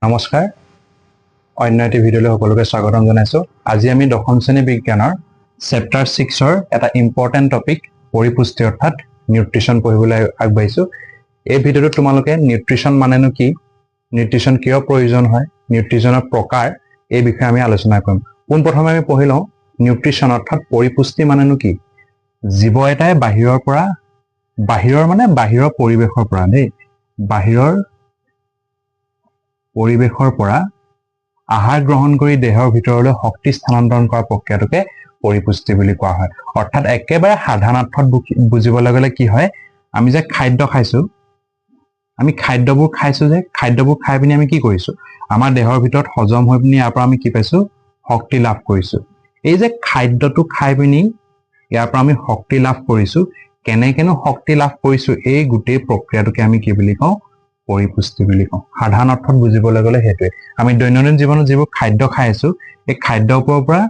নমস্কাৰ অন্য এটি ভিডিঅ'লৈ সকলোকে স্বাগতম জনাইছো আজি আমি দশম শ্ৰেণী বিজ্ঞানৰ চেপ্টাৰ 6 ৰ এটা ইম্পৰ্টেন্ট টপিক পৰিপুষ্টি অৰ্থাৎ নিউট্ৰিচন পঢ়িবলৈ আগবাঢ়িছো এই ভিডিঅ'টোত তোমালোকে নিউট্ৰিচন মানেনো কি নিউট্ৰিচন কিয় প্ৰয়োজন হয় নিউট্ৰিচনৰ প্ৰকাৰ এই বিষয়ে আমি আলোচনা কৰিম পোন প্ৰথমে আমি পঢ়িলওঁ নিউট্ৰিচন অৰ্থাৎ পৰিপুষ্টি মানেনো কি জীৱ এটাই বাহিৰৰ পৰিৱেশৰ পৰা দেই বাহিৰৰ পৰিৱেশৰ পৰা আহাৰ গ্ৰহণ কৰি দেহৰ ভিতৰলৈ শক্তি স্থানান্তৰণ কৰা প্ৰক্ৰিয়াটোকে পৰিপুষ্টি বুলি কোৱা হয় অৰ্থাৎ একেবাৰে সাধাৰণ অৰ্থত বুজিবলৈ গ'লে কি হয় আমি যে খাদ্য খাইছো আমি খাদ্যবোৰ খাই পিনি আমি কি কৰিছো আমাৰ দেহৰ ভিতৰত হজম হৈ পিনি ইয়াৰ পৰা আমি কি পাইছো শক্তি লাভ কৰিছো এই যে খাদ্যটো খাই পিনি ইয়াৰ পৰা আমি শক্তি লাভ কৰিছো কেনেকেনো শক্তি লাভ কৰিছো এই গোটেই প্ৰক্ৰিয়াটোকে আমি কি বুলি কওঁ পৰিপুষ্টি বুলি কওঁ সাধাৰণ অৰ্থত বুজিবলৈ গ'লে হেতুৱে আমি দৈনন্দিন জীৱনত যিবোৰ খাদ্য খাই আছো এই খাদ্যৰ পৰা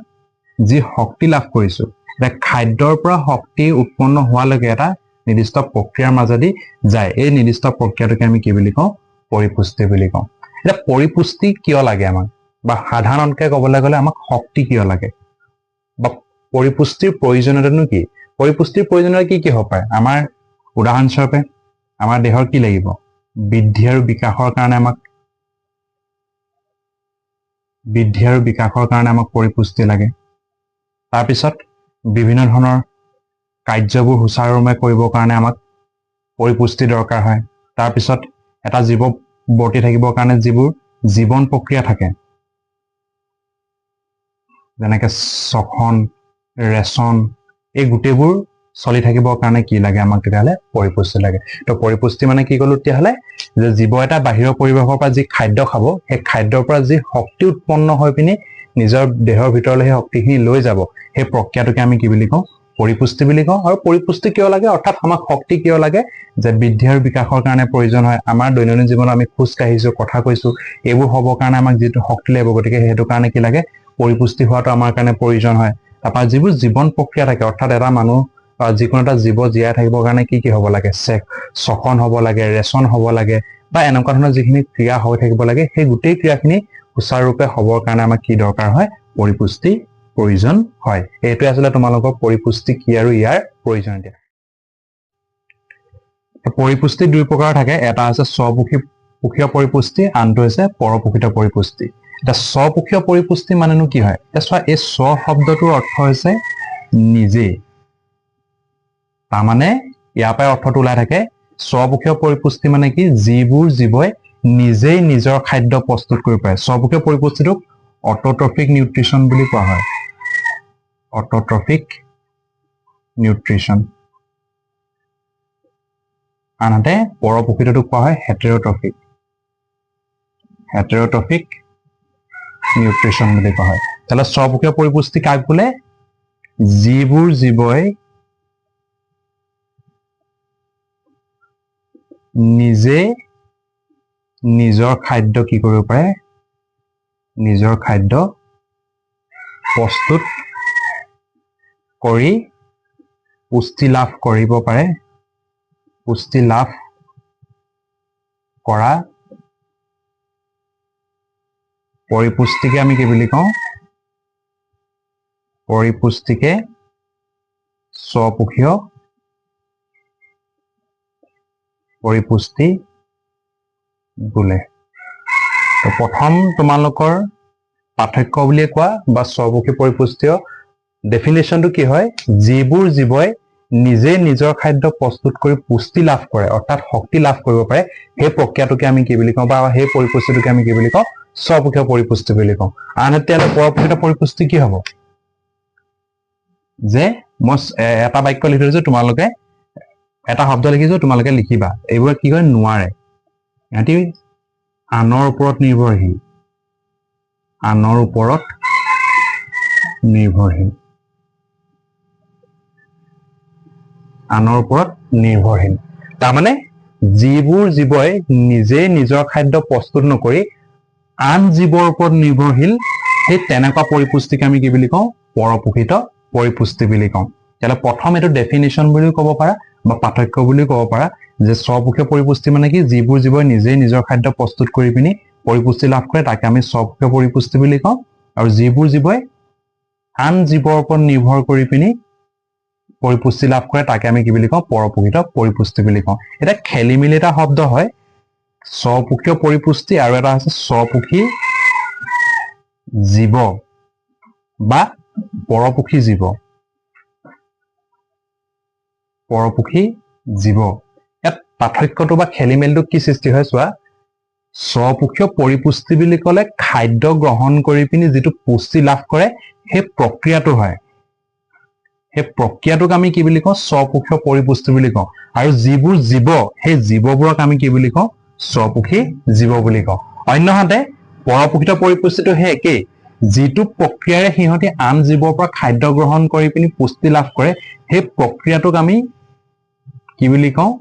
যি শক্তি লাভ কৰিছো এটা খাদ্যৰ পৰা শক্তি উৎপন্ন হোৱালৈকে এটা নিৰ্দিষ্ট প্ৰক্ৰিয়াৰ মাজেদি যায় এই নিৰ্দিষ্ট প্ৰক্ৰিয়াটোকে আমি কি বুলি কওঁ পৰিপুষ্টি বুলি কওঁ এটা পৰিপুষ্টি কিয় লাগে আমাক বা সাধাৰণকৈ ক'বলৈ গ'লে আমাক শক্তি কিয় লাগে বা পৰিপুষ্টিৰ প্ৰয়োজনীয়তানো কি পৰিপুষ্টিৰ প্ৰয়োজনীয়তা কি হ'ব পাৰে আমাৰ উদাহৰণস্বৰূপে আমাৰ দেহৰ কি লাগিব বৃদ্ধি আৰু বিকাশৰ কাৰণে আমাক পৰিপুষ্টি লাগে তাৰ পিছত বিভিন্ন ধৰণৰ কাৰ্যবোৰ সুচাৰুৰূপে কৰিবৰ কাৰণে আমাক পৰিপুষ্টি দৰকাৰ হয় তাৰ পিছত এটা জীৱ বৰ্তি থাকিবৰ কাৰণে যিবোৰ জীৱন প্ৰক্ৰিয়া থাকে যেনেকৈ শ্বসন ৰেচন এই গোটেইবোৰ চলি থাকিবৰ কাৰণে কি লাগে আমাক তেতিয়াহ'লে পৰিপুষ্টি লাগে তো পৰিপুষ্টি মানে কি ক'লো তেতিয়াহ'লে যে জীৱ এটা বাহিৰৰ পৰিৱেশৰ পৰা যি খাদ্য খাব সেই খাদ্যৰ পৰা যি শক্তি উৎপন্ন হৈ পিনি নিজৰ দেহৰ ভিতৰলৈ সেই শক্তিখিনি লৈ যাব সেই প্ৰক্ৰিয়াটোকে আমি কি বুলি কওঁ পৰিপুষ্টি বুলি কওঁ আৰু পৰিপুষ্টি কিয় লাগে অৰ্থাৎ আমাক শক্তি কিয় লাগে যে বৃদ্ধি আৰু বিকাশৰ কাৰণে প্ৰয়োজন হয় আমাৰ দৈনন্দিন জীৱনত আমি খোজ কাঢ়িছো কথা কৈছো এইবোৰ হ'বৰ কাৰণে আমাক যিটো শক্তি লাগিব গতিকে সেইটো কাৰণে কি লাগে পৰিপুষ্টি হোৱাটো আমাৰ কাৰণে প্ৰয়োজন হয় তাৰপৰা যিবোৰ জীৱন প্ৰক্ৰিয়া থাকে অৰ্থাৎ এটা মানুহ যিকোনো এটা জীৱ জীয়াই থাকিবৰ কাৰণে কি হ'ব লাগে শ্বসন হ'ব লাগে ৰেচন হ'ব লাগে বা এনেকুৱা ধৰণৰ যিখিনি ক্ৰিয়া হৈ থাকিব লাগে সেই গোটেই ক্ৰিয়াখিনি সুচাৰুৰূপে হ'বৰ কাৰণে আমাক কি দৰকাৰ হয় পৰিপুষ্টি প্ৰয়োজন হয় এইটোৱে আচলতে তোমালোকৰ পৰিপুষ্টি কি আৰু ইয়াৰ প্ৰয়োজনীয়তা পৰিপুষ্টি দুই প্ৰকাৰ থাকে এটা হৈছে স্বপোষীয় পৰিপুষ্টি আনটো হৈছে পৰপোষিত পৰিপুষ্টি এতিয়া স্বপোষীয় পৰিপুষ্টি মানেনো কি হয় চোৱা এই স্ব শব্দটোৰ অৰ্থ হৈছে নিজে তাৰমানে ইয়াৰ পৰাই অৰ্থটো ওলাই থাকে স্বপোষীয় পৰিপুষ্টি মানে কি যিবোৰ জীৱই নিজেই নিজৰ খাদ্য প্ৰস্তুত কৰিব পাৰে স্বপোষীয় পৰিপুষ্টিটোক অটোট্ৰফিক নিউট্ৰিচন বুলি কোৱা হয় অটোট্ৰফিক নিউট্ৰিচন আনহাতে পৰপোষিতটোক কোৱা হয় হেটেৰট্ৰফিক নিউট্ৰিচন বুলি কোৱা হয় তাহলে স্বপোষীয় পৰিপুষ্টি কাক বোলে যিবোৰ জীৱই নিজে নিজৰ খাদ্য কি কৰিব পাৰে নিজৰ খাদ্য প্ৰস্তুত কৰি পুষ্টি লাভ কৰিব পাৰে পুষ্টি লাভ কৰা পৰিপুষ্টিকে আমি কি বুলি কওঁ পৰিপুষ্টিকে স্বপোষীয় পৰিপুষ্টি বোলে তো প্ৰথম তোমালোকৰ পাৰ্থক্য বুলিয়ে কোৱা বা স্বপোষী পৰিপুষ্টিয় ডেফিনেশ্যনটো কি হয় যিবোৰ জীৱই নিজে নিজৰ খাদ্য প্ৰস্তুত কৰি পুষ্টি লাভ কৰে অৰ্থাৎ শক্তি লাভ কৰিব পাৰে সেই প্ৰক্ৰিয়াটোকে আমি কি বুলি কওঁ বা সেই পৰিপুষ্টিটোকে আমি কি বুলি কওঁ স্বপোষীয় পৰিপুষ্টি বুলি কওঁ আনহাতে পৰপোষিত পৰিপুষ্টি কি হ'ব যে মই এটা বাক্য লিখি থৈছো তোমালোকে এটা শব্দ লিখিছো তোমালোকে লিখিবা এইবোৰ কি কয় নোৱাৰে ইহঁতি আনৰ ওপৰত নিৰ্ভৰশীল তাৰমানে যিবোৰ জীৱই নিজে নিজৰ খাদ্য প্ৰস্তুত নকৰি আন জীৱৰ ওপৰত নিৰ্ভৰশীল সেই তেনেকুৱা পৰিপুষ্টিক আমি কি বুলি কওঁ পৰপোষিত পৰিপুষ্টি বুলি কওঁ তাহলে প্ৰথম এটো ডেফিনেশ্যন বুলি ক'ব পাৰা বা পাৰ্থক্য বুলি ক'ব পাৰা যে স্বপোষীয় পৰিপুষ্টি মানে কি যিবোৰ জীৱই নিজে নিজৰ খাদ্য প্ৰস্তুত কৰি পিনি পৰিপুষ্টি লাভ কৰে তাকে আমি স্বপুষ্পীয় পৰিপুষ্টি বুলি কওঁ আৰু যিবোৰ জীৱই আন জীৱৰ ওপৰত নিৰ্ভৰ কৰি পিনি পৰিপুষ্টি লাভ কৰে তাকে আমি কি বুলি কওঁ পৰপোষিত পৰিপুষ্টি বুলি কওঁ এটা খেলিমেলি এটা শব্দ হয় স্বপুষ্পীয় পৰিপুষ্টি আৰু এটা আছে স্বপুষী জীৱ বা পৰপোষী জীৱ ইয়াত পাৰ্থক্যটো বা খেলিমেলিটো কি সৃষ্টি হয় চোৱা স্বপুষ্পীয় পৰিপুষ্টি বুলি ক'লে খাদ্য গ্ৰহণ কৰি পিনি যিটো পুষ্টি লাভ কৰে সেই প্ৰক্ৰিয়াটো হয় সেই প্ৰক্ৰিয়াটোক আমি কি বুলি কওঁ স্বপুষ্পীয় পৰিপুষ্টি বুলি কওঁ আৰু যিবোৰ জীৱ সেই জীৱবোৰক আমি কি বুলি কওঁ স্বপুষী জীৱ বুলি কওঁ অন্যহাতে পৰপোষিত পৰিপুষ্টিটো সেই একেই যিটো প্ৰক্ৰিয়াৰে সিহঁতি আন জীৱৰ পৰা খাদ্য গ্ৰহণ কৰি পিনি পুষ্টি লাভ কৰে সেই প্ৰক্ৰিয়াটোক আমি কি বুলি কওঁ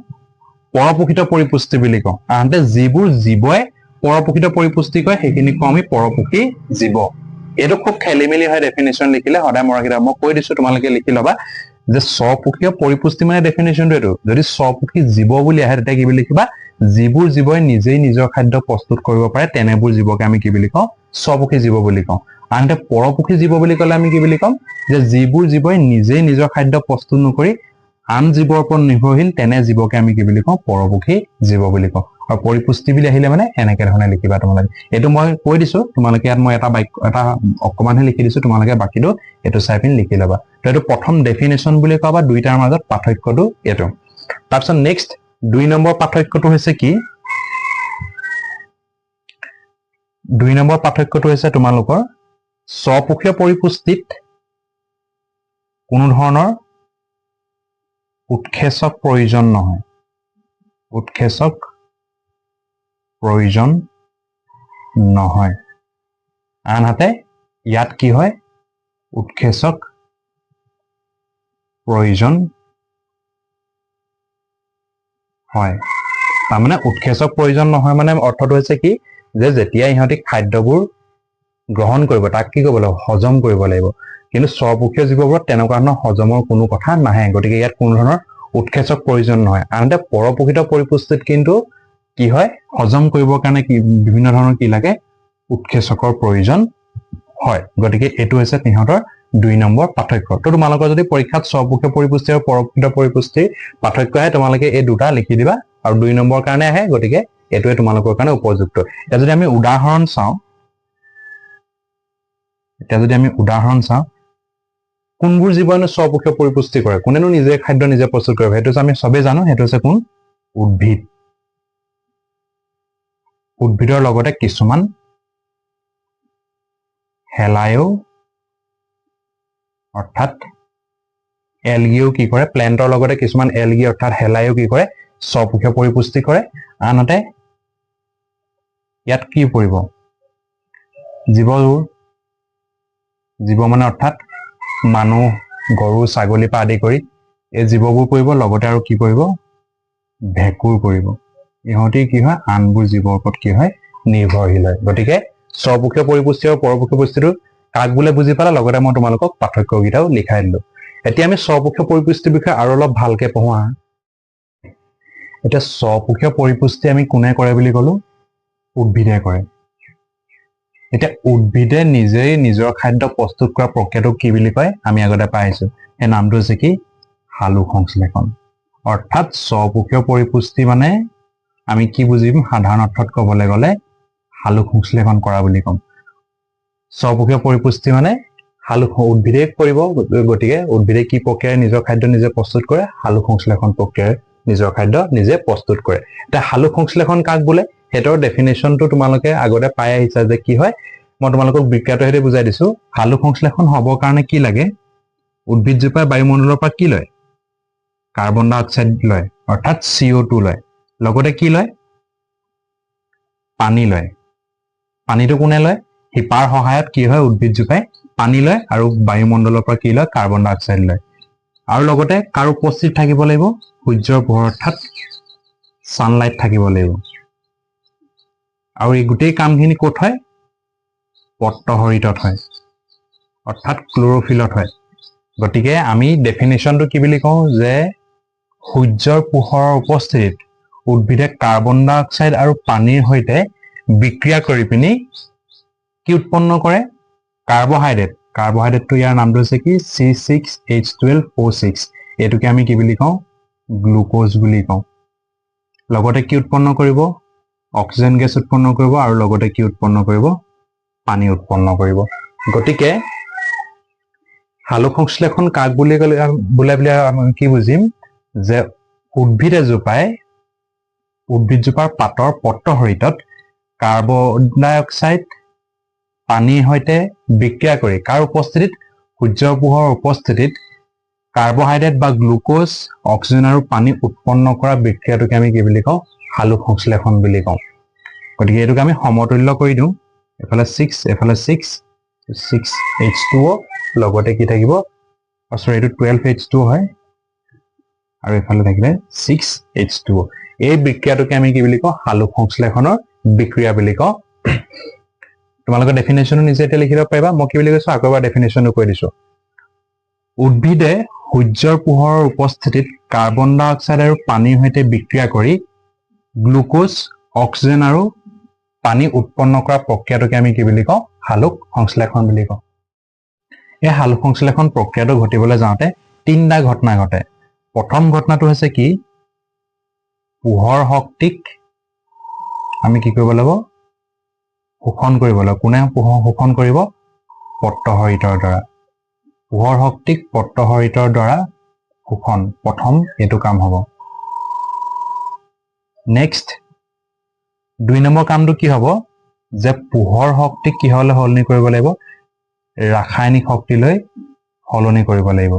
পৰপোষিত পৰিপুষ্টি বুলি কওঁ আনহাতে যিবোৰ জীৱই পৰপোষিত পৰিপুষ্টি কৰে সেইখিনিক কওঁ আমি পৰপোষী জীৱ এইটো খুব খেলিমেলি হয় ডেফিনেশ্যন লিখিলে সদায় মনত ৰাখিবা মই কৈ দিছো তোমালোকে লিখি ল'বা যে স্বপুষীয় পৰিপুষ্টি মানে ডেফিনেশ্যনটো এইটো যদি স্বপুষী জীৱ বুলি আহে তেতিয়া কি বুলি লিখিবা যিবোৰ জীৱই নিজেই নিজৰ খাদ্য প্ৰস্তুত কৰিব পাৰে তেনেবোৰ জীৱকে আমি কি বুলি কওঁ স্বপুষী জীৱ বুলি কওঁ আনহাতে পৰপোষী জীৱ বুলি ক'লে আমি কি বুলি কম যে যিবোৰ জীৱই নিজেই নিজৰ খাদ্য প্ৰস্তুত নকৰি আন জীৱৰ ওপৰত নিৰ্ভৰশীল তেনে জীৱকে আমি কি বুলি কওঁ পৰপোষী জীৱ বুলি কওঁ আৰু পৰিপুষ্টি বুলি আহিলে মানে এনেকে ধৰণে লিখিবা তোমালোকে এইটো মই কৈ দিছো তোমালোকে ইয়াত মই এটা বাক্য এটা অকমানহে লিখি দিছো তোমালোকে বাকিটো এইটো চাই পিনি লিখি ল'বা তো এইটো প্ৰথম ডেফিনেশ্যন বুলি কোৱা বা দুইটাৰ মাজত পাৰ্থক্যটো এইটো তাৰপিছত নেক্সট 2 নম্বৰ পাৰ্থক্যটো হৈছে কি 2 নম্বৰ পাৰ্থক্যটো হৈছে তোমালোকৰ স্বপুষীয় পৰিপুষ্টিত কোনো ধৰণৰ উৎক্ষেপক প্ৰয়োজন নহয় আনহাতে ইয়াত কি হয় উৎক্ষেপক প্ৰয়োজন হয় তাৰমানে উৎক্ষেপক প্ৰয়োজন নহয় মানে অৰ্থটো হৈছে কি যে যেতিয়া ইহঁতি খাদ্যবোৰ গ্ৰহণ কৰিব তাক কি কৰিব লাগিব হজম কৰিব লাগিব কিন্তু স্বপুষীয় জীৱবোৰত তেনেকুৱা ধৰণৰ হজমৰ কোনো কথা নাহে গতিকে ইয়াত কোনো ধৰণৰ উৎক্ষেপক প্ৰয়োজন নহয় আনহাতে পৰপোষিত পৰিপুষ্টিত কিন্তু কি হয় হজম কৰিবৰ কাৰণে কি বিভিন্ন ধৰণৰ কি লাগে উৎক্ষেপকৰ প্ৰয়োজন হয় গতিকে এইটো হৈছে তিহঁতৰ 2 নম্বৰ পাৰ্থক্য তো তোমালোকৰ যদি পৰীক্ষাত স্বপুষীয় পৰিপুষ্টি আৰু পৰপোষিত পৰিপুষ্টিৰ পাৰ্থক্য আহে তোমালোকে এই দুটা লিখি দিবা আৰু 2 নম্বৰ কাৰণে আহে গতিকে এইটোৱে তোমালোকৰ কাৰণে উপযুক্ত এতিয়া যদি আমি উদাহৰণ চাওঁ কোনবোৰ জীৱনো স্বপুষীয় পৰিপুষ্টি কৰে কোনেনো নিজে খাদ্য নিজে প্ৰস্তুত কৰে সেইটো আমি সবে জানো সেইটো হৈছে কোন উদ্ভিদৰ লগতে কিছুমান হেলায়ো অৰ্থাৎ এলগিও কি কৰে প্লেন্টৰ লগতে কিছুমান এলগি অৰ্থাৎ হেলায়ো কি কৰে স্বপুষীয় পৰিপুষ্টি কৰে আনহাতে ইয়াত কি পৰিব জীৱ মানে অৰ্থাৎ মানুহ গৰু ছাগলী পৰা আদি কৰি এই জীৱবোৰ পৰিব লগতে আৰু কি পৰিব ভেঁকুৰ পৰিব ইহঁতি কি হয় আনবোৰ জীৱৰ ওপৰত কি হয় নিৰ্ভৰশীল হয় গতিকে স্বপুষীয় পৰিপুষ্টি আৰু পৰপোষীয় পৰিপুষ্টিটো কাক বোলে বুজি পালা লগতে মই তোমালোকক পাৰ্থক্যকেইটাও লিখাই দিলো এতিয়া আমি স্বপুষীয় পৰিপুষ্টিৰ বিষয়ে আৰু অলপ ভালকে পঢ়ো আহা এতিয়া স্বপুষীয় পৰিপুষ্টি আমি কোনে কৰে বুলি ক'লো উদ্ভিদে কৰে এতিয়া উদ্ভিদে নিজেই নিজৰ খাদ্য প্ৰস্তুত কৰা প্ৰক্ৰিয়াটোক কি বুলি কয় আমি আগতে পাই আহিছো এই নামটো হৈছে কি সালোক সংশ্লেষণ অৰ্থাৎ স্বপুষীয় পৰিপুষ্টি মানে আমি কি বুজিম সাধাৰণ অৰ্থত ক'বলৈ গ'লে সালোক সংশ্লেষণ কৰা বুলি ক'ম স্বপুষীয় পৰিপুষ্টি মানে সালোক উদ্ভিদে কৰিব গতিকে উদ্ভিদে কি প্ৰক্ৰিয়াৰে নিজৰ খাদ্য নিজে প্ৰস্তুত কৰে সালোক সংশ্লেষণ প্ৰক্ৰিয়াৰে নিজৰ খাদ্য নিজে প্ৰস্তুত কৰে এটা সালোক সংশ্লেষণ কাক বোলে হেতৰ ডেফিনেশ্যনটো তোমালোকে আগতে পাই আহিছা যে কি হয় মই তোমালোকক বিজ্ঞানৰে বুজাই দিছো সালোক সংশ্লেষণ হ'বৰ কাৰণে কি লাগে উদ্ভিদজোপাই বায়ুমণ্ডলৰ পৰা কি লয় কাৰ্বন ডাই অক্সাইড লয় অৰ্থাৎ CO2 লয় লগতে কি লয় পানী লয় পানীটো কোনে লয় হিপাৰ সহায়ত কি হয় উদ্ভিদজোপাই পানী লয় আৰু বায়ুমণ্ডলৰ পৰা কি লয় কাৰ্বন ডাই অক্সাইড লয় আৰু লগতে কাৰ উপস্থিত থাকিব লাগিব সূৰ্যৰ পোহৰ অৰ্থাৎ সানলাইট থাকিব লাগিব আৰু এই গোটেই কামখিনি ক'ত হয় পত্ৰহৰিতত হয় অৰ্থাৎ ক্লোৰোফিলত হয় গতিকে আমি ডেফিনেশ্যনটো কি বুলি কওঁ যে সূৰ্যৰ পোহৰৰ উপস্থিতিত উদ্ভিদে কাৰ্বন ডাই অক্সাইড আৰু পানীৰ সৈতে বিক্ৰিয়া কৰি পিনি কি উৎপন্ন কৰে কাৰ্বহাইড্ৰেটটো ইয়াৰ নামটো হৈছে কি C6H12O6 এটোকে আমি কি বুলি কওঁ গ্লুকোজ বুলি কওঁ লগতে কি উৎপন্ন কৰিব অক্সিজেন গেছ উৎপন্ন কৰিব আৰু লগতে কি উৎপন্ন কৰিব পানী উৎপন্ন কৰিব গতিকে সালোক সংশ্লেষণ কাক বুলি ক'লে আমি কি বুজিম যে উদ্ভিদজোপাৰ পাতৰ পত্ৰহৰিতত কাৰ্বন ডাই অক্সাইড পানীৰ সৈতে বিক্ৰিয়া কৰি কাৰ উপস্থিতিত সূৰ্যৰ পোহৰৰ উপস্থিতিত কাৰ্বহাইড্ৰেট বা গ্লুকোজ অক্সিজেন আৰু পানী উৎপন্ন কৰা বিক্ৰিয়াটোকে আমি কি বুলি কওঁ সালোক সংশ্লেষণ বুলি কওঁ গতিকে এইটোকে আমি সমতুল্য কৰি দিওঁ এফালে 6 এফালে 6H2O লগতে কি থাকিব সৰি এইটো 12H2O হয় আৰু এফালে থাকিলে 6H2O এই বিক্ৰিয়াটোকে আমি কি বুলি কওঁ সালোক সংশ্লেষণৰ বিক্ৰিয়া বুলি কওঁ তোমালোকে ডেফিনেশ্যনটো নিজে এতিয়া লিখিব পাৰিবা মই কি বুলি কৈছো আকৌ এবাৰ ডেফিনেশ্যনটো কৈ দিছো উদ্ভিদে সূৰ্যৰ পোহৰৰ উপস্থিতিত কাৰ্বন ডাই অক্সাইড আৰু পানীৰ সৈতে বিক্ৰিয়া কৰি গ্লুকোজ অক্সিজেন আৰু পানী উৎপন্ন কৰা প্ৰক্ৰিয়াটোকে আমি কি বুলি কওঁ সালোক সংশ্লেষণ বুলি কওঁ এই সালোক সংশ্লেষণ প্ৰক্ৰিয়াটো ঘটিবলৈ যাওঁতে তিনিটা ঘটনা ঘটে প্ৰথম ঘটনাটো হৈছে কি পোহৰ শক্তিক আমি কি কৰিব লাগিব শোষণ কৰিব লাগিব কোনে শোষণ কৰিব পত্ৰহৰিতৰ দ্বাৰা পোহৰ শক্তিক পত্ৰহৰিতৰ দ্বাৰা শোষণ প্ৰথম এইটো কাম হ'ব নেক্সট 2 নম্বৰ কামটো কি হ'ব যে পোহৰ শক্তিক কিহলৈ সলনি কৰিব লাগিব ৰাসায়নিক শক্তিলৈ সলনি কৰিব লাগিব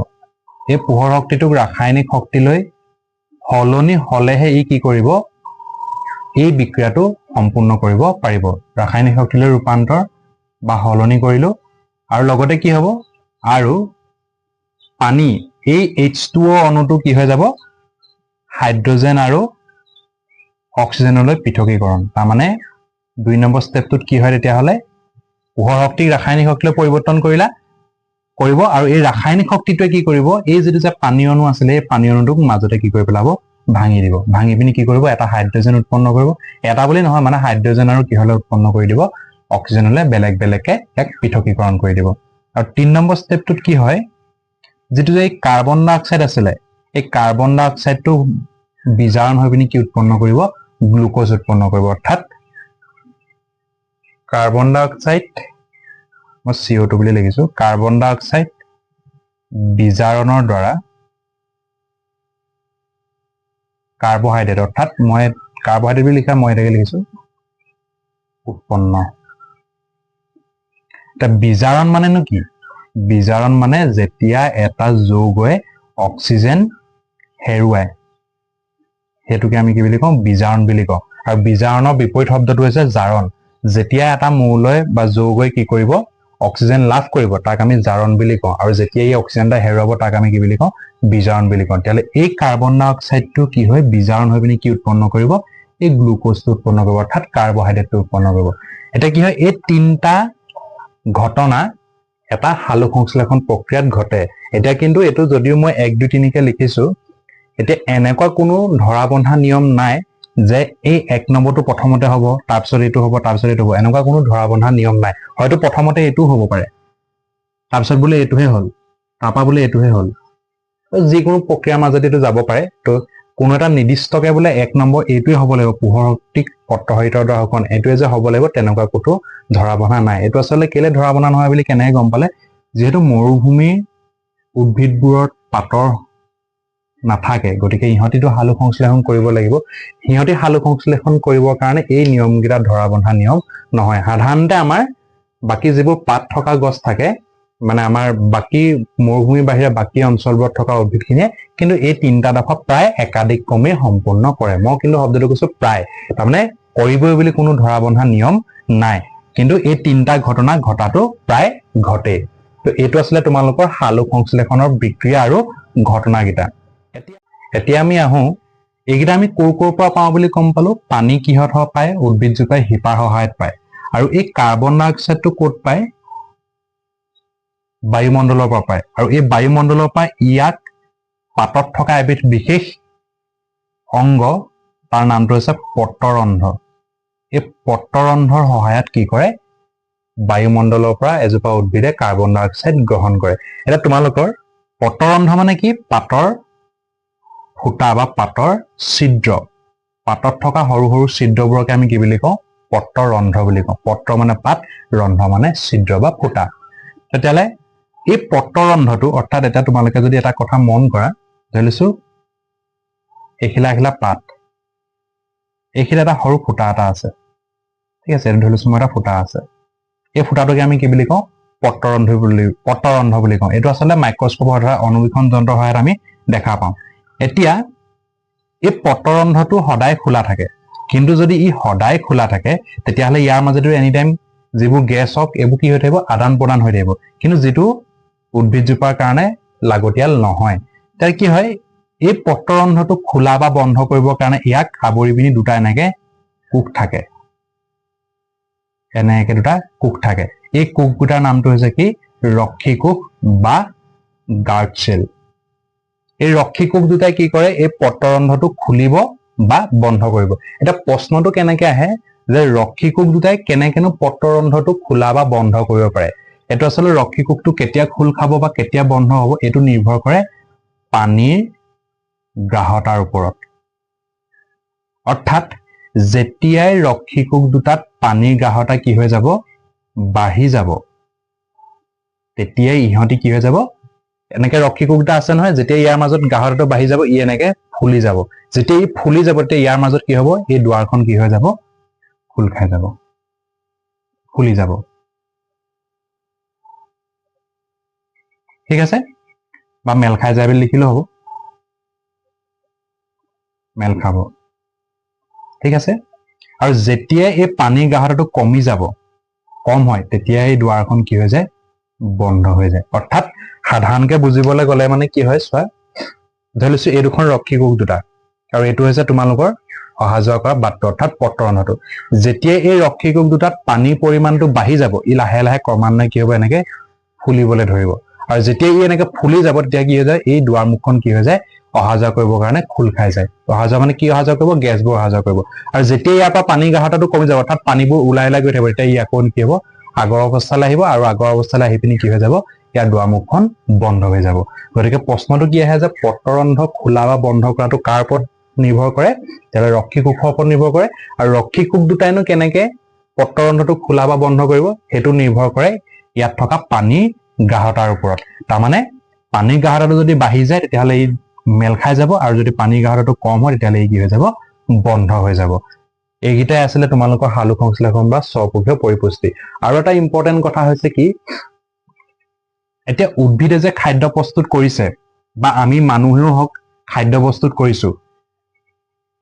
এই পোহৰ শক্তিটোক ৰাসায়নিক শক্তিলৈ সলনি হলেহে ই কি কৰিব এই বিক্ৰিয়াটো সম্পূৰ্ণ কৰিব পাৰিব ৰাসায়নিক শক্তিলৈ ৰূপান্তৰ বা সলনি কৰিলো আৰু লগতে কি হ'ব আৰু পানী এই H2O অণুটো কি হৈ যাব হাইড্ৰজেন আৰু অক্সিজেনলৈ পৃথকীকৰণ তাৰ মানে 2 নম্বৰ ষ্টেপটোত কি হয় তেতিয়া হলে পোহৰ শক্তিক ৰাসায়নিক শক্তিলৈ পৰিৱৰ্তন কৰিব আৰু এই ৰাসায়নিক শক্তিটোৱে কি কৰিব এই যেটো যে পানী অণু আছিল এই পানী অণুটোক মাজতে কি কৰি পেলাব ভাঙি দিব ভাঙি পিনি কি কৰিব এটা হাইড্ৰজেন উৎপন্ন কৰিব এটা বুলি নহয় মানে হাইড্ৰজেন আৰু কিহলৈ উৎপন্ন কৰি দিব অক্সিজেনলৈ বেলেগ বেলেগকে এক পৃথকীকৰণ কৰি দিব আৰু 3 নম্বৰ ষ্টেপটোত কি হয় যেটো যে কাৰ্বন ডাই অক্সাইড আছিল এই কাৰ্বন ডাই অক্সাইডটো বিজাৰণ হৈ পিনি কি উৎপন্ন কৰিব গ্লুকোজ উৎপন্ন কৰিব অৰ্থাৎ কাৰ্বন ডাই অক্সাইড মই CO2 বুলি লিখিছো কাৰ্বন ডাই অক্সাইড বিজাৰণৰ দ্বাৰা কাৰ্বহাইড্ৰেট অৰ্থাৎ মই কাৰ্বহাইড্ৰেট বুলি লিখা মই এটাকে লিখিছো উৎপন্ন এটা বিজাৰণ মানেনো কি বিজাৰণ মানে যেতিয়া এটা যৌগয়ে অক্সিজেন হেৰুৱায় হেতুকে আমি কি বুলি কওঁ বিজাৰণ বুলি কওঁ আৰু বিজাৰণৰ বিপৰীত শব্দটো হৈছে জাৰণ যেতিয়া এটা মৌলয় বা যৌগই কি কৰিব অক্সিজেন লাভ কৰিব তাক আমি জাৰণ বুলি কওঁ আৰু যেতিয়া এই অক্সিজেনটা হেৰুৱাব তাক আমি কি বুলি কওঁ বিজাৰণ বুলি কওঁ তেলে এই কাৰ্বন ডাই অক্সাইডটো কি হয় বিজাৰণ হৈ পিনি কি উৎপন্ন কৰিব এই গ্লুকোজটো উৎপন্ন কৰিব অৰ্থাৎ কাৰ্বহাইড্ৰেটটো উৎপন্ন কৰিব এটা কি হয় এই তিনটা ঘটনা এটা সালোক সংশ্লেষণ প্ৰক্ৰিয়াত ঘটে এটা কিন্তু এটো যদিও মই 1 2 3 কে লিখিছো এতিয়া এনেকুৱা কোনো ধৰা বন্ধা নিয়ম নাই যে এই 1 নম্বৰটো প্ৰথমতে হ'ব তাৰপিছত এটো হ'ব তাৰপিছত এটো হ'ব এনেকুৱা কোনো ধৰা বন্ধা নিয়ম নাই হয়তো প্ৰথমতে এটো হ'ব পাৰে তাৰপিছত বোলে এটোহে হ'ল তাপা বোলে এটোহে হ'ল যিকোনো প্ৰক্ৰিয়াৰ মাজতে এটো যাব পাৰে তো কোনো এটা নিৰ্দিষ্টকে বোলে 1 নম্বৰ এটোই হ'ব লাগিব পোহৰ শক্তিক পত্ৰহৰিতৰ দ্বাৰা শোষণ এটোৱে যে হ'ব লাগিব তেনেকুৱা কোনো ধৰা বন্ধা নাই এটো আসলে কেলে ধৰা বন্ধা নহয় বুলি কেনে গম পালে যেহেতু মৰুভূমি উদ্ভিদবোৰৰ পাতৰ নাথাকে গতিকে ইহতিটো সালোক সংশ্লেষণ কৰিব লাগিব ইহতি সালোক সংশ্লেষণ কৰিবৰ কাৰণে এই নিয়মগিৰা ধৰা বন্ধা নিয়ম নহয় সাধাৰণতে আমাৰ বাকি যিবোৰ পাত থকা গছ থাকে মানে আমাৰ বাকি মৰুভূমি বাহিৰে বাকি অঞ্চলবোৰত থকা উদ্ভিদখিনিয়ে কিন্তু এই তিনটা দফা প্ৰায় একাধিক ক্ৰমে সম্পূৰ্ণ কৰে মই কিন্তু শব্দটো কৈছো প্ৰায় তাৰমানে কৰিবই বুলি কোনো ধৰা বন্ধা নিয়ম নাই কিন্তু এই তিনটা ঘটনা ঘটাটো প্ৰায় ঘটে তো এইটো আসলে তোমালোকৰ সালোক সংশ্লেষণৰ বিক্ৰিয়া আৰু ঘটনাগিটা এতিয়া আমি আহো এইগিটা আমি কোৰ পৰা পাওঁ বুলি কম পালো পানী কিহত পায় উদ্ভিদজোপাই হিপাৰ সহায়ত পায় আৰু এই কাৰ্বন ডাই অক্সাইডটো ক'ত পায় বায়ুমণ্ডলৰ পৰা পায় আৰু এই বায়ুমণ্ডলৰ পৰা ইয়াক পাতত থকা এবিধ বিশেষ অংগ তাৰ নামটো হৈছে পত্ৰৰন্ধ্ৰ এই পত্ৰৰন্ধ্ৰৰ সহায়ত কি কৰে বায়ুমণ্ডলৰ পৰা এজোপা উদ্ভিদে কাৰ্বন ডাই অক্সাইড গ্ৰহণ কৰে এটা তোমালোকৰ পত্ৰৰন্ধ্ৰ মানে কি পাতৰ ফুটা বা পাতৰ ছিদ্ৰ পাতত থকা সৰু সৰু ছিদ্ৰবোৰকে আমি কি বুলি কওঁ পত্ৰৰন্ধ্ৰ বুলি কওঁ পত্ৰ মানে পাত ৰন্ধ্ৰ মানে ছিদ্ৰ বা ফুটা তেতিয়ালে এই পত্ৰৰন্ধ্ৰটো অৰ্থাৎ এটা তোমালোকে যদি এটা কথা মন কৰা ধৰিছো এখিলা এখিলা পাত এখিলা এটা সৰু ফুটা এটা আছে ঠিক আছে ধৰিছো মই এটা ফুটা আছে এই ফুটাটোকে আমি কি বুলি কওঁ পত্ৰৰন্ধ্ৰ বুলি কওঁ এইটো আচলতে মাইক্ৰস্কোপৰ দ্বাৰা অনুবীক্ষণ যন্ত্ৰৰ সহায়ত আমি দেখা পাওঁ এতিয়া এই পত্ৰৰন্ধ্ৰটো সদায় খোলা থাকে কিন্তু যদি ই সদায় খোলা থাকে তেতিয়াহলে ইয়াৰ মাজেদি এনি টাইম যিবোৰ গেছ হক এইবোৰ কি হৈ থাকিব আদান প্ৰদান হৈ থাকিব কিন্তু যেটো উদ্ভিদজোপাৰ কাৰণে লাগতিয়াল নহয় তাৰ কি হয় এই পত্ৰৰন্ধ্ৰটো খোলা বা বন্ধ কৰিবৰ কাৰণে ইয়াক আৱৰি পিনি দুটা এনেকে কোষ থাকে এনেকে দুটা কোষ থাকে এই কোষগুটাৰ নামটো হৈছে কি ৰক্ষী কোষ বা গাৰ্ড সেল এই ৰক্ষী কোষ দুটাই কি কৰে এই পত্ৰৰন্ধ্ৰটো খুলিব বা বন্ধ কৰিব এটা প্ৰশ্নটো কেনেকে আহে যে ৰক্ষী কোষ দুটাই কেনেকেনো পত্ৰৰন্ধ্ৰটো খোলা বা বন্ধ কৰিব পাৰে এটো আসলে ৰক্ষী কোষটো কেতিয়া খোল খাব বা কেতিয়া বন্ধ হ'ব এটো নিৰ্ভৰ কৰে পানীৰ গ্ৰাহতাৰ ওপৰত অৰ্থাৎ যেতিয়াই ৰক্ষী কোষ দুটাত পানীৰ গ্ৰাহতা কি হৈ যাব বাঢ়ি যাব তেতিয়াই ইহঁতি কি হৈ যাব এনেকে ৰক্ষী কোষ দুটা আছে নহয় যেতিয়া ইয়াৰ মাজত গ্ৰাহতাটো বাঢ়ি যাব ই এনেকে ফুলি যাব যেতিয়া ই ফুলি যাব তেতিয়া ইয়াৰ মাজত কি হ'ব এই দুৱাৰখন কি হৈ যাব ফুল খাই যাব ফুলি যাব ঠিক আছে বা মেল খাই যায় বুলি লিখিলেও হ'ব মেল খাব ঠিক আছে আৰু যেতিয়া এই পানীৰ গ্ৰাহতাটো কমি যাব কম হয় তেতিয়া এই দুৱাৰখন কি হৈ যায় বন্ধ হৈ যায় অৰ্থাৎ সাধাৰণকে বুজিবলৈ গলে মানে কি হয় চোৱা ধৰিছো এই দুখন ৰক্ষী কোষ দুটা আৰু এইটো হৈছে তোমালোকৰ অহা যোৱা কৰা বাটটো অৰ্থাৎ পত্ৰৰন্ধ্ৰটো যেতিয়া এই ৰক্ষী কোষ দুটাত পানীৰ পৰিমাণটো বাঢ়ি যাব ই লাহে লাহে ক্ৰমান্বয়ে কি হ'ব এনেকে ফুলিবলৈ ধৰিব আৰু যেতিয়া ই এনেকে ফুলি যাব তেতিয়া কি হৈ যায় এই দুৱাৰ মুখখন কি হৈ যায় অহা যোৱা কৰিবৰ কাৰণে খোল খাই যায় অহা যোৱা মানে কি অহা যোৱা কৰিব গেছবোৰ অহা যোৱা কৰিব আৰু যেতিয়া ইয়াৰ পৰা পানীৰ গ্ৰাহতাটো কমি যাব অৰ্থাৎ পানীবোৰ ওলাই গৈ থাকিব তেতিয়া ই আকৌ কি হ'ব আগৰ অৱস্থালৈ আহিব আৰু আগৰ অৱস্থালৈ আহি পিনি কি হৈ যাব ইয়াৰ দুৱাৰ মুখখন বন্ধ হৈ যাব গতিকে প্ৰশ্নটো কি আহে যে পত্ৰৰন্ধ্ৰ খোলা বা বন্ধ কৰাটো কাৰ ওপৰত নিৰ্ভৰ কৰে তেলে ৰক্ষী কোষৰ ওপৰত নিৰ্ভৰ কৰে আৰু ৰক্ষী কোষ দুটাইনো কেনেকে পত্ৰৰন্ধ্ৰটো খোলা বা বন্ধ কৰিব হেতু নিৰ্ভৰ কৰে ইয়াত থকা পানীৰ গ্ৰাহতাৰ ওপৰত তাৰমানে পানীৰ গ্ৰাহতাটো যদি বাঢ়ি যায় তেতিয়াহলে ই মেল খাই যাব আৰু যদি পানীৰ গ্ৰাহতাটো কম হয় তেতিয়াহলে ই কি হৈ যাব বন্ধ হৈ যাব এইগিটাই আছিলে তোমালোকৰ হালুক সংশ্লেষণ বা স্বপক্ষীয় পৰিপুষ্টি আৰু এটা ইম্পৰ্টেন্ট কথা হৈছে কি এতিয়া উদ্ভিদে যে খাদ্য প্ৰস্তুত কৰিছে বা আমি মানুহেও হক খাদ্য প্ৰস্তুত কৰিছো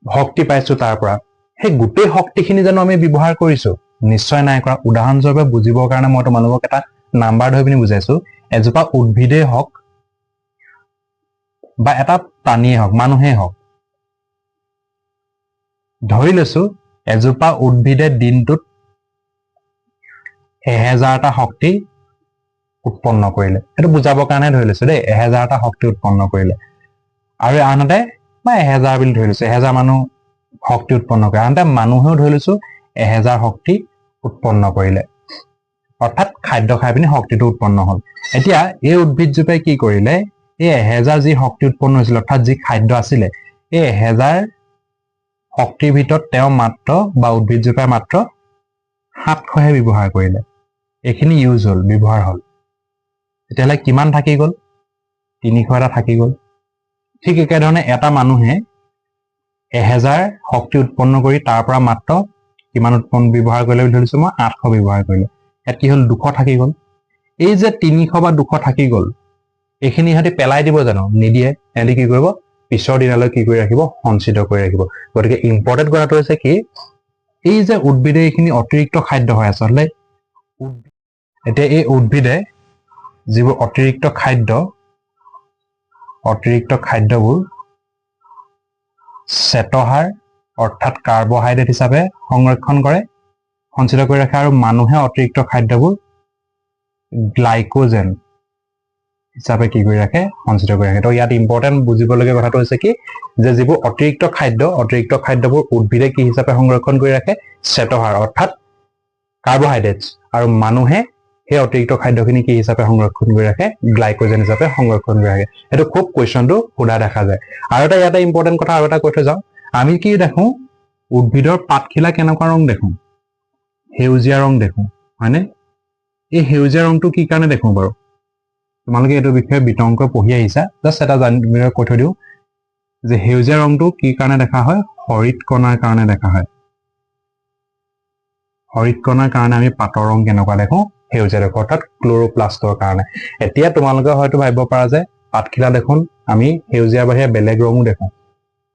শক্তি পাইছো তাৰ পৰা সেই গোটেই শক্তিখিনি জানো আমি ব্যৱহাৰ কৰিছো নিশ্চয় নাই কৰা উদাহৰণস্বৰূপে বুজিবৰ কাৰণে মই তোমালোকক এটা নাম্বাৰ ধৰি পিনি বুজাইছো এজোপা উদ্ভিদে হক বা এটা প্ৰাণীয়ে হক মানুহে হক ধৰি লৈছো এজোপা উদ্ভিদে দিনটোত 1000টা শক্তি উৎপন্ন কৰিলে এটো বুজাবৰ কাৰণে ধৰি লৈছো দেই 1000টা শক্তি উৎপন্ন কৰিলে আৰু আনহাতে বা 1000 বুলি ধৰি লৈছো 1000 মানুহ শক্তি উৎপন্ন কৰে আনহাতে মানুহেও ধৰি লৈছো 1000 শক্তি উৎপন্ন কৰিলে অৰ্থাৎ খাদ্য খাই পিনি শক্তিটো উৎপন্ন হ'ল এতিয়া এই উদ্ভিদজোপাই কি কৰিলে এই 1000 যি শক্তি উৎপন্ন হৈছিল অৰ্থাৎ যি খাদ্য আছিলে এই 1000 শক্তিৰ ভিতৰত তেওঁ মাত্ৰ বা উদ্ভিদজোপাই মাত্ৰ 700হে ব্যৱহাৰ কৰিলে এইখিনি ইউজ হ'ল ব্যৱহাৰ হ'ল তেতিয়াহ'লে কিমান থাকি গ'ল 300 এটা থাকি গ'ল ঠিক একেধৰণে এটা মানুহে 1000 শক্তি উৎপন্ন কৰি তাৰ পৰা মাত্ৰ কিমান উৎপন্ন ব্যৱহাৰ কৰিলে বুলি ধৰিছো মই 800 ব্যৱহাৰ কৰিলে ইয়াত কি হ'ল 200 থাকি গ'ল এই যে 300 বা 200 থাকি গ'ল এইখিনি ইহঁতি পেলাই দিব জানো নিদিয়ে এহেঁতি কি কৰিব পিছৰ দিনলৈ কি কৰি ৰাখিব সঞ্চিত কৰি ৰাখিব গতিকে ইম্পৰ্টেন্ট কথাটো হৈছে কি এই যে উদ্ভিদে এইখিনি অতিৰিক্ত খাদ্য হয় আচলতে এতিয়া এই উদ্ভিদে যিবোৰ অতিৰিক্ত খাদ্যবোৰ শ্বেতসাৰ অৰ্থাৎ কাৰ্বহাইড্ৰেট হিচাপে সংৰক্ষণ কৰে সঞ্চিত কৰি ৰাখে আৰু মানুহে অতিৰিক্ত খাদ্যবোৰ গ্লাইকোজেন হিচাপে কি কৰি ৰাখে সঞ্চিত কৰি ৰাখে। তো ইয়াত ইম্পৰ্টেণ্ট বুজিবলগীয়া কথাটো হৈছে কি যে যিবোৰ অতিৰিক্ত খাদ্যবোৰ উদ্ভিদে কি হিচাপে সংৰক্ষণ কৰি ৰাখে শ্বেতসাৰ অৰ্থাৎ কাৰ্বহাইড্ৰেটছ, আৰু মানুহে সেই অতিৰিক্ত খাদ্যখিনি কি হিচাপে সংৰক্ষণ কৰি ৰাখে গ্লাইকোজেন হিচাপে সংৰক্ষণ কৰি ৰাখে। এইটো খুব কুৱেশ্যনটো সোধা দেখা যায়। আৰু এটা ইয়াতে ইম্পৰ্টেণ্ট কথা আৰু এটা কৈ থৈ যাওঁ, আমি কি দেখোঁ উদ্ভিদৰ পাতখিলা কেনেকুৱা ৰং দেখোঁ সেউজীয়া ৰং দেখোঁ হয়নে। এই সেউজীয়া ৰংটো কি কাৰণে দেখোঁ বাৰু তোমালোকে এইটো বিষয়ে বিতংকৈ পঢ়ি আহিছা, জাষ্ট এটা জানিবলৈ কৈ থৈ দিওঁ যে সেউজীয়া ৰংটো কি কাৰণে দেখা হয় হৰিত কণাৰ কাৰণে দেখা হয়। হৰিত কণাৰ কাৰণে আমি পাতৰ ৰং কেনেকুৱা দেখোঁ সেউজীয়া দেখোঁ অৰ্থাৎ ক্ল'ৰ'প্লাষ্টৰ কাৰণে। এতিয়া তোমালোকে হয়তো ভাবিব পাৰা যে পাতখিলা দেখোন আমি সেউজীয়াৰ বাহিৰে বেলেগ ৰঙো দেখোঁ।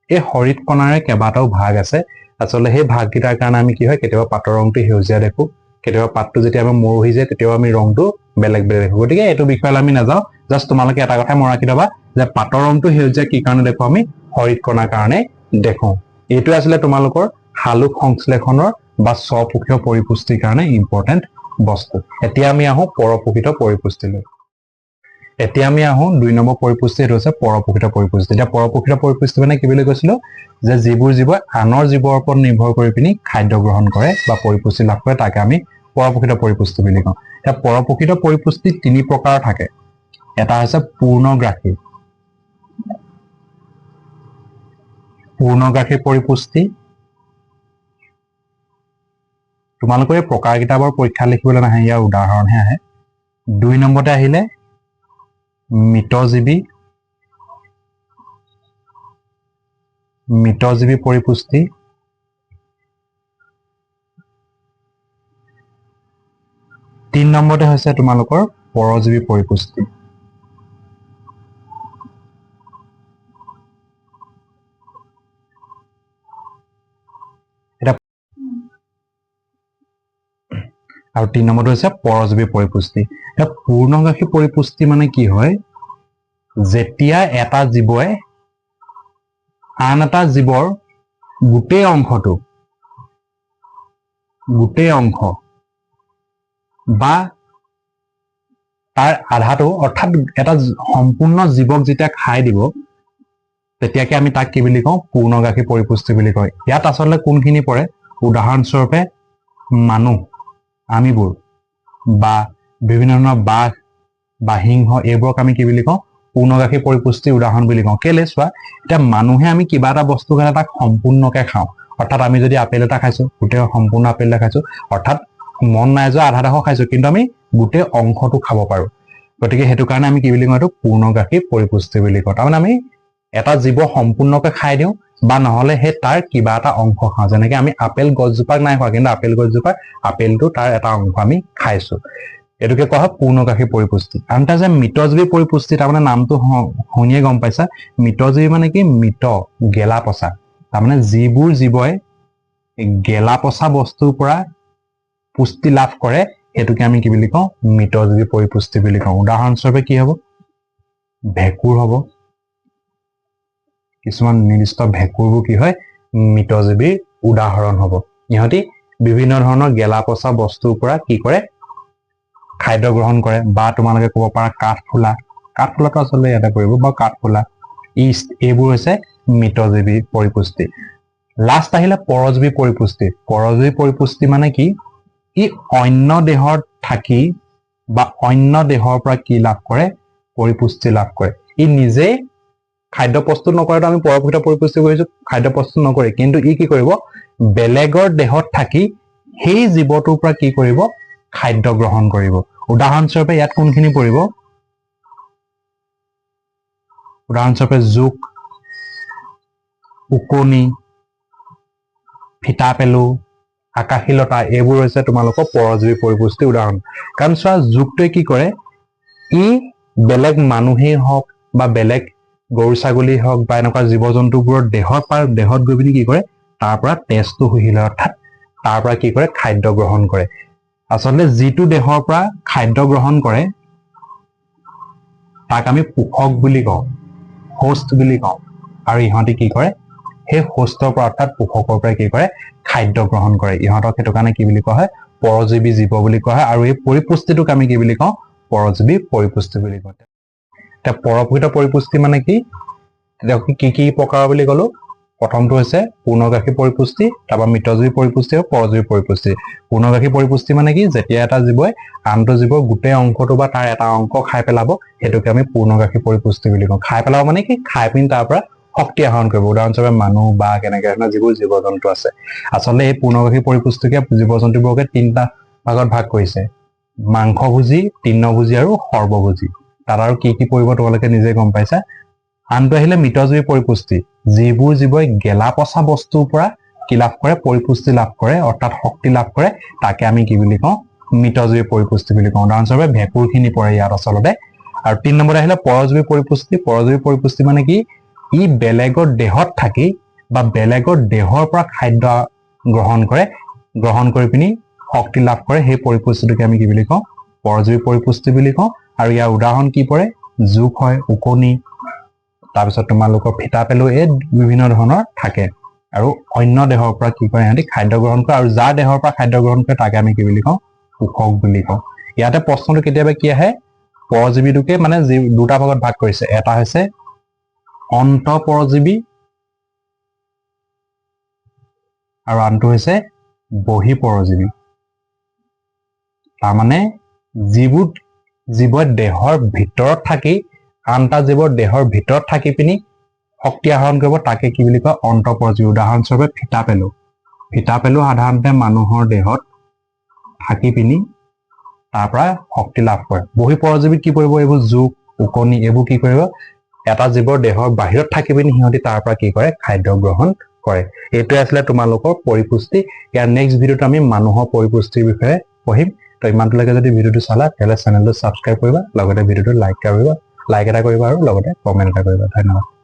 এই হৰিত কণাৰে কেইবাটাও ভাগ আছে, আচলতে সেই ভাগকেইটাৰ কাৰণে আমি কি হয় কেতিয়াবা পাতৰ ৰংটো সেউজীয়া দেখোঁ, কেতিয়াবা পাতটো যেতিয়া আমি মৰহি যায় তেতিয়াও আমি ৰংটো বেলেগ বেলেগ দেখোঁ। গতিকে এইটো বিষয়লৈ আমি নাযাওঁ, জাষ্ট তোমালোকে এটা কথা মনত ৰাখি থবা যে পাতৰ ৰংটো সেউজীয়া কি কাৰণে দেখোঁ আমি হৰিত কণাৰ কাৰণে দেখোঁ। এইটোৱে আছিলে তোমালোকৰ সালোক সংশ্লেষণৰ বা স্বপোষীয় পৰিপুষ্টিৰ কাৰণে ইম্পৰ্টেণ্ট বস্তু। এতিয়া আমি আহোঁ পৰপোষিত পৰিপুষ্টিলৈ। এতিয়া আমি আহোঁ 2 নম্বৰ পৰিপুষ্টি, সেইটো হৈছে পৰপোষিত পৰিপুষ্টি। এতিয়া পৰপোষিত পৰিপুষ্টি মানে কি বুলি কৈছিলোঁ যে যিবোৰ জীৱই আনৰ জীৱৰ ওপৰত নিৰ্ভৰ কৰি পিনি খাদ্য গ্ৰহণ কৰে বা পৰিপুষ্টি লাভ কৰে তাকে আমি পৰপোষিত পৰিপুষ্টি বুলি কওঁ। এতিয়া পৰপোষিত পৰিপুষ্টি 3 প্ৰকাৰৰ থাকে। এটা হৈছে পূৰ্ণগ্ৰাসী পৰিপুষ্টি। তোমালোকৰ এই প্ৰকাৰকেইটা বৰ পৰীক্ষা লিখিবলৈ নাহে, ইয়াৰ উদাহৰণহে আহে। 2 নম্বৰতে আহিলে মৃতজীৱী পৰিপুষ্টি। 3 নম্বৰতে হৈছে তোমালোকৰ পৰজীৱী পৰিপুষ্টি। আৰু 3 নম্বৰটো হৈছে পৰজীৱী পৰিপুষ্টি। এতিয়া পূৰ্ণগ্ৰাসী পৰিপুষ্টি মানে কি হয়, যেতিয়া এটা জীৱই আন এটা জীৱৰ গোটেই অংশ বা তাৰ আধাটো অৰ্থাৎ এটা সম্পূৰ্ণ জীৱক যেতিয়া খাই দিব তেতিয়াকে আমি তাক কি বুলি কওঁ পূৰ্ণগ্ৰাসী পৰিপুষ্টি বুলি কয়। ইয়াত আচলতে কোনখিনি পৰে, উদাহৰণস্বৰূপে মানুহ, আমিবোৰ বা বিভিন্ন ধৰণৰ বাঘ বা সিংহ এইবোৰক আমি কি বুলি কওঁ পূৰ্ণগ্ৰাসী পৰিপুষ্টিৰ উদাহৰণ বুলি কওঁ। কেলে চোৱা, এতিয়া মানুহে আমি কিবা এটা বস্তু কাৰণে তাক সম্পূৰ্ণকে খাওঁ। অৰ্থাৎ আমি যদি আপেল এটা খাইছোঁ গোটেই সম্পূৰ্ণ আপেল এটা খাইছোঁ, অৰ্থাৎ মন নাই যোৱা আধা দেখৰ খাইছোঁ কিন্তু আমি গোটেই অংশটো খাব পাৰোঁ। গতিকে সেইটো কাৰণে আমি কি বুলি কওঁ, এইটো পূৰ্ণগ্ৰাসী পৰিপুষ্টি বুলি কওঁ। তাৰমানে আমি এটা জীৱ সম্পূৰ্ণকে খাই দিওঁ বা নহ'লে সেই তাৰ কিবা এটা অংশ খাওঁ। যেনেকে আমি আপেল গছজোপাক নাই খোৱা কিন্তু আপেল গছজোপাৰ আপেলটো তাৰ এটা অংশ আমি খাইছোঁ। এইটোকে কোৱা হয় পূৰ্ণগ্ৰাসী পৰিপুষ্টি। আনটা যে মৃতজীৱী পৰিপুষ্টি, তাৰমানে নামটো শুনিয়ে গম পাইছা, মৃতজীৱী মানে কি মৃত, গেলা পচা। তাৰমানে যিবোৰ জীৱই গেলা পচা বস্তুৰ পৰা পুষ্টি লাভ কৰে সেইটোকে আমি কি বুলি কওঁ মৃতজীৱী পৰিপুষ্টি বুলি কওঁ। উদাহৰণস্বৰূপে কি হ'ব, ভেঁকুৰ হ'ব। কিছুমান নিৰ্দিষ্ট ভেঁকুৰবোৰ কি হয় মৃতজীৱীৰ উদাহৰণ হ'ব। ইহঁতি বিভিন্ন ধৰণৰ গেলা পচা বস্তুৰ পৰা কি কৰে খাদ্য গ্ৰহণ কৰে। বা তোমালোকে ক'ব পাৰা কাঠফুলাটো আচলতে ইয়াতে পৰিব, বা কাঠফুলা, ইষ্ট, এইবোৰ হৈছে মৃতজীৱী পৰিপুষ্টি। লাষ্ট আহিলে পৰজীৱী পৰিপুষ্টি। পৰজীৱী পৰিপুষ্টি মানে কি, ই অন্য দেহত থাকি বা অন্য দেহৰ পৰা কি লাভ কৰে পৰিপুষ্টি লাভ কৰে। ই নিজেই খাদ্য প্ৰস্তুত নকৰেতো আমি পৰপোষিত পৰিপুষ্টি কৰিছোঁ, খাদ্য প্ৰস্তুত নকৰে, কিন্তু ই কি কৰিব বেলেগৰ দেহত থাকি সেই জীৱটোৰ পৰা কি কৰিব খাদ্য গ্ৰহণ কৰিব। উদাহৰণস্বৰূপে ইয়াত কোনখিনি পৰিব, উদাহৰণস্বৰূপে জোক, ওকণি, ফিতাপেলু, আকাশীলতা, এইবোৰ হৈছে তোমালোকৰ পৰজীৱী পৰিপুষ্টিৰ উদাহৰণ। কাৰণ চোৱা, জোকটোৱে কি কৰে, ই বেলেগ মানুহেই হওক বা বেলেগ গৰু ছাগলী হওক বা এনেকুৱা জীৱ জন্তুবোৰৰ দেহত গৈ পিনি কি কৰে তাৰ পৰা তেজটো শুহি লয়, অৰ্থাৎ তাৰ পৰা কি কৰে খাদ্য গ্ৰহণ কৰে। আচলতে যিটো দেহৰ পৰা খাদ্য গ্ৰহণ কৰে তাক আমি পোষক বুলি কওঁ, হোষ্ট বুলি কওঁ। আৰু ইহঁতি কি কৰে সেই হোষ্টৰ পৰা অৰ্থাৎ পোষকৰ পৰা কি কৰে খাদ্য গ্ৰহণ কৰে। ইহঁতক সেইটো কাৰণে কি বুলি কোৱা হয় পৰজীৱী জীৱ বুলি কোৱা হয়। আৰু এই পৰিপুষ্টিটোক আমি কি বুলি কওঁ পৰজীৱী পৰিপুষ্টি বুলি কওঁ। এতিয়া পৰকৃত পৰিপুষ্টি মানে কি কি প্ৰকাৰ বুলি ক'লো প্ৰথমটো হৈছে পূৰ্ণগাশী পৰিপুষ্টি তাৰপৰা মিতজীৱী পৰিপুষ্টি আৰু পৰজীৱী পৰিপুষ্টি পূৰ্ণগাশী পৰিপুষ্টি মানে কি যেতিয়া এটা জীৱই আনটো জীৱৰ গোটেই অংশটো বা তাৰ এটা অংশ খাই পেলাব হেতুকে আমি পূৰ্ণগাশী পৰিপুষ্টি বুলি কওঁ খাই পেলাব মানে কি খাই পিন তাৰ পৰা শক্তি আহৰণ কৰিব উদাহৰণস্বৰূপে মানুহ বা কেনেকৈ ধৰণৰ যিবোৰ জীৱ-জন্তু আছে আচলতে এই পূৰ্ণগাশী পৰিপুষ্টিকে জীৱ-জন্তুবোৰকে তিনিটা ভাগত ভাগ কৰিছে মাংসভোজী তৃণভোজী আৰু সৰ্বভোজী তাত আৰু কি পৰিব তোমালোকে নিজে গম পাইছা আনটো আহিলে মিতজীৱী পৰিপুষ্টি যিবোৰ জীৱই গেলা পচা বস্তুৰ পৰা কি লাভ কৰে পৰিপুষ্টি লাভ কৰে অৰ্থাৎ শক্তি লাভ কৰে তাকে আমি কি বুলি কওঁ মিতজীৱী পৰিপুষ্টি বুলি কওঁ উদাহৰণস্বৰূপে ভেঁকুৰখিনি পৰে ইয়াত আচলতে আৰু ৩ নম্বৰ আহিলে পৰজীৱী পৰিপুষ্টি মানে কি ই বেলেগৰ দেহত থাকি বা বেলেগৰ দেহৰ পৰা খাদ্য গ্ৰহণ কৰি পিনি শক্তি লাভ কৰে সেই পৰিপুষ্টিটোকে আমি কি বুলি কওঁ পৰজীৱী পৰিপুষ্টি বুলি কওঁ আৰু ইয়াৰ উদাহৰণ কি পৰে জোক হয় ওকণি তাৰপিছত তোমালোকৰ ফিটা পেলু এই বিভিন্ন ধৰণৰ থাকে আৰু অন্য দেহৰ পৰা কি কৰে সিহঁতি খাদ্য গ্ৰহণ কৰে আৰু যাৰ দেহৰ পৰা খাদ্য গ্ৰহণ কৰে তাকে আমি কি বুলি কওঁ পোষক বুলি কওঁ ইয়াতে প্ৰশ্নটো কেতিয়াবা কি আহে পৰজীৱীটোকে মানে দুটা ভাগত ভাগ কৰিছে এটা হৈছে অন্তঃপৰজীৱী আৰু আনটো হৈছে বহিঃপৰজীৱী তাৰমানে যিবোৰ জীৱৰ দেহৰ ভিতৰত থাকি আন এটা জীৱৰ দেহৰ ভিতৰত থাকি পিনি শক্তি আহৰণ কৰিব তাকে কি বুলি কয় অন্তঃপৰজীৱী উদাহৰণস্বৰূপে ফিটা পেলু সাধাৰণতে মানুহৰ দেহত থাকি পিনি তাৰ পৰা শক্তি লাভ কৰে বহিঃপৰজীৱী কি কৰিব এইবোৰ জোক ওকণি এইবোৰ কি কৰিব এটা জীৱৰ দেহৰ বাহিৰত থাকি পিনি সিহঁতি তাৰ পৰা কি কৰে খাদ্য গ্ৰহণ কৰে এইটোৱে আছিলে তোমালোকৰ পৰিপুষ্টি ইয়াৰ নেক্সট ভিডিঅ'ত আমি মানুহৰ পৰিপুষ্টিৰ বিষয়ে পঢ়িম তো ইমানটোলৈকে যদি ভিডিঅ'টো চালা তেতিয়াহ'লে চেনেলটো ছাবস্ক্ৰাইব কৰিবা লগতে ভিডিঅ'টো লাইক এটা কৰিবা আৰু লগতে কমেণ্ট এটা কৰিবা ধন্যবাদ